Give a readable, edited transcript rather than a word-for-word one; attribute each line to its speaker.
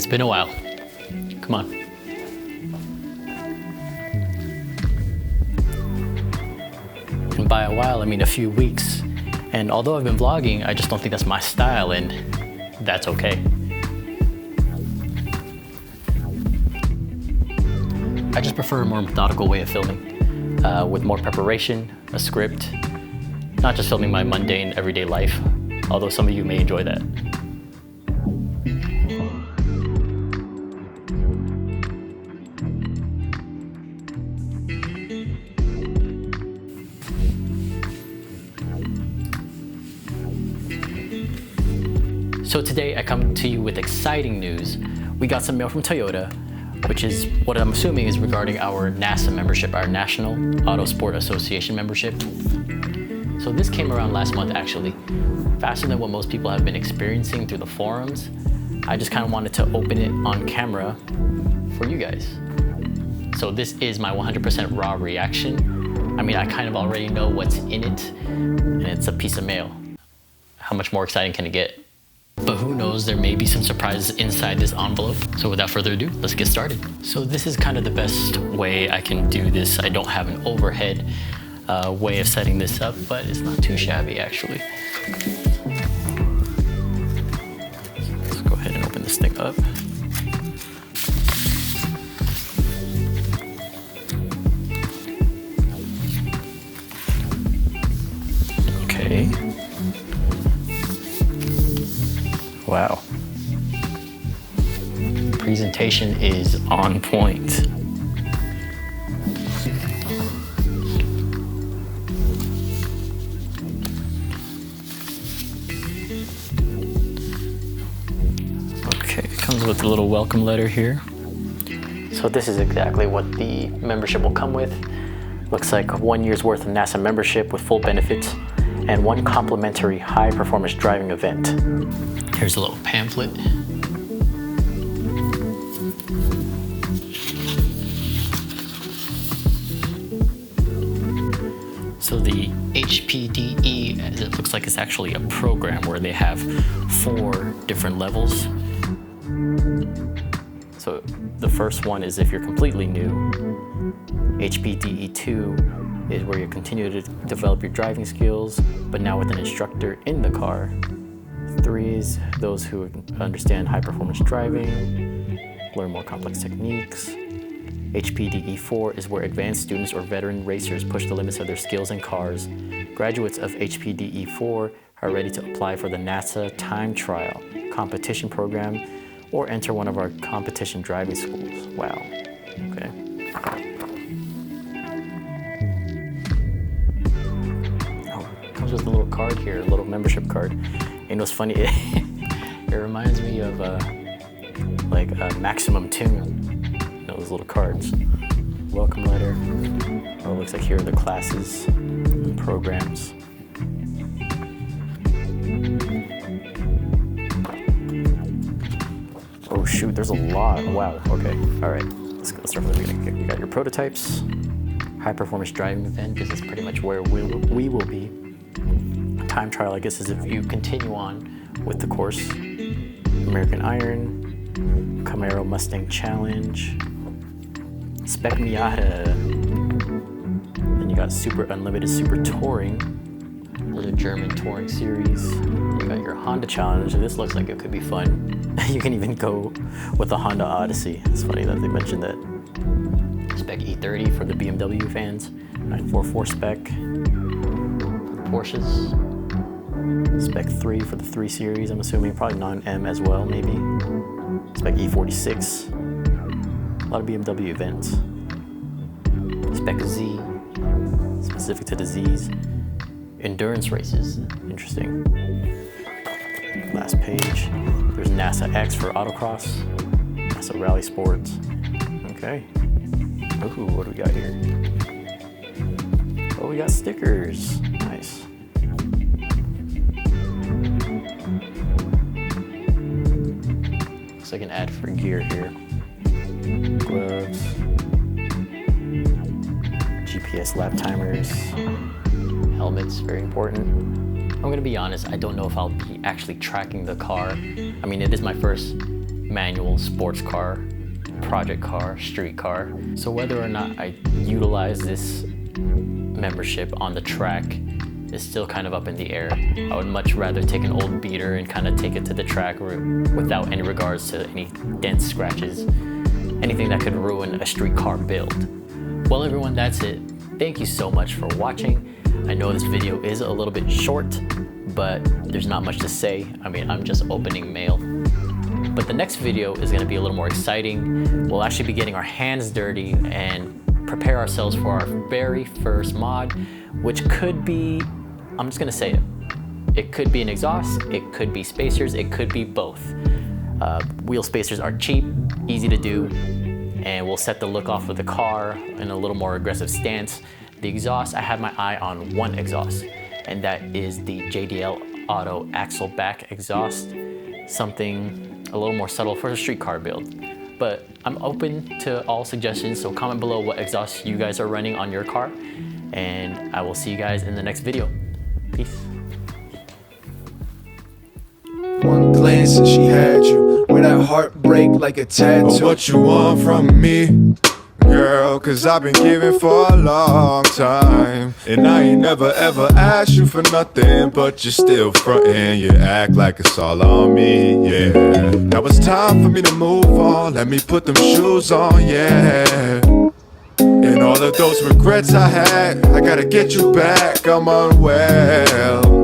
Speaker 1: It's been a while. Come on. And by a while, I mean a few weeks. And although I've been vlogging, I just don't think that's my style, and that's okay. I just prefer a more methodical way of filming, with more preparation, a script, not just filming my mundane everyday life, although some of you may enjoy that. So today I come to you with exciting news. We got some mail from Toyota, which is what I'm assuming is regarding our NASA membership, our National Autosport Association membership. So this came around last month actually, faster than what most people have been experiencing through the forums. I just kind of wanted to open it on camera for you guys. So this is my 100% raw reaction. I mean, I kind of already know what's in it, and it's a piece of mail. How much more exciting can it get? But who knows, there may be some surprises inside this envelope. So without further ado, let's get started. So this is kind of the best way I can do this. I don't have an overhead way of setting this up, but it's not too shabby actually. Let's go ahead and open this thing up. Okay. Wow. Presentation is on point. Okay, it comes with a little welcome letter here. So this is exactly what the membership will come with. Looks like 1 year's worth of NASA membership with full benefits and 1 complimentary high performance driving event. Here's a little pamphlet. So the HPDE, it looks like it's actually a program where they have 4 different levels. So the first one is if you're completely new. HPDE 2 is where you continue to develop your driving skills, but now with an instructor in the car. 3 is those who understand high-performance driving, learn more complex techniques. HPDE 4 is where advanced students or veteran racers push the limits of their skills in cars. Graduates of HPDE 4 are ready to apply for the NASA Time Trial competition program or enter one of our competition driving schools. Wow, okay. Oh, comes with a little card here, a little membership card. You know what's funny? It reminds me of like a Maximum Tune. You know, those little cards. Welcome letter. Oh, it looks like here are the classes and programs. Oh shoot, there's a lot. Wow, okay. All right, let's start from the beginning. You got your prototypes, high performance driving event. This is pretty much where we will be. Time trial, I guess, is if you continue on with the course. American Iron, Camaro Mustang Challenge, Spec Miata. Then you got Super Unlimited Super Touring. There's a German touring series. You got your Honda Challenge. This looks like it could be fun. You can even go with the Honda Odyssey. It's funny that they mentioned that. Spec E30 for the BMW fans. 944 spec. Porsches. Spec 3 for the 3 Series, I'm assuming, probably non-M as well, maybe. Spec E46, a lot of BMW events. Spec Z, specific to the Zs. Endurance races, interesting. Last page, there's NASA X for autocross, NASA Rally Sports. Okay. Ooh, what do we got here? Oh, we got stickers, nice. Looks like an ad for gear here. Gloves, GPS lap timers, helmets, very important. I'm gonna be honest, I don't know if I'll be actually tracking the car. I mean, it is my first manual, sports car, project car, street car. So whether or not I utilize this membership on the track is still kind of up in the air. I would much rather take an old beater and kind of take it to the track without any regards to any dents, scratches, anything that could ruin a street car build. Well everyone, that's it. Thank you so much for watching. I know this video is a little bit short, but there's not much to say. I mean, I'm just opening mail. But the next video is gonna be a little more exciting. We'll actually be getting our hands dirty and prepare ourselves for our very first mod, which could be, I'm just gonna say it. It could be an exhaust, it could be spacers, it could be both. Wheel spacers are cheap, easy to do, and we'll set the look off of the car in a little more aggressive stance. The exhaust, I have my eye on one exhaust, and that is the JDL Auto Axle Back exhaust, something a little more subtle for a street car build. But I'm open to all suggestions, so comment below what exhaust you guys are running on your car, and I will see you guys in the next video. Peace.
Speaker 2: One glance and she had you with that heartbreak like a tattoo.
Speaker 3: Oh, what you want from me, girl? Cause I've been giving for a long time, and I ain't never ever asked you for nothing, but you're still frontin'. You act like it's all on me, yeah. Now it's time for me to move on. Let me put them shoes on, yeah. And all of those regrets I had, I gotta get you back. I'm unwell.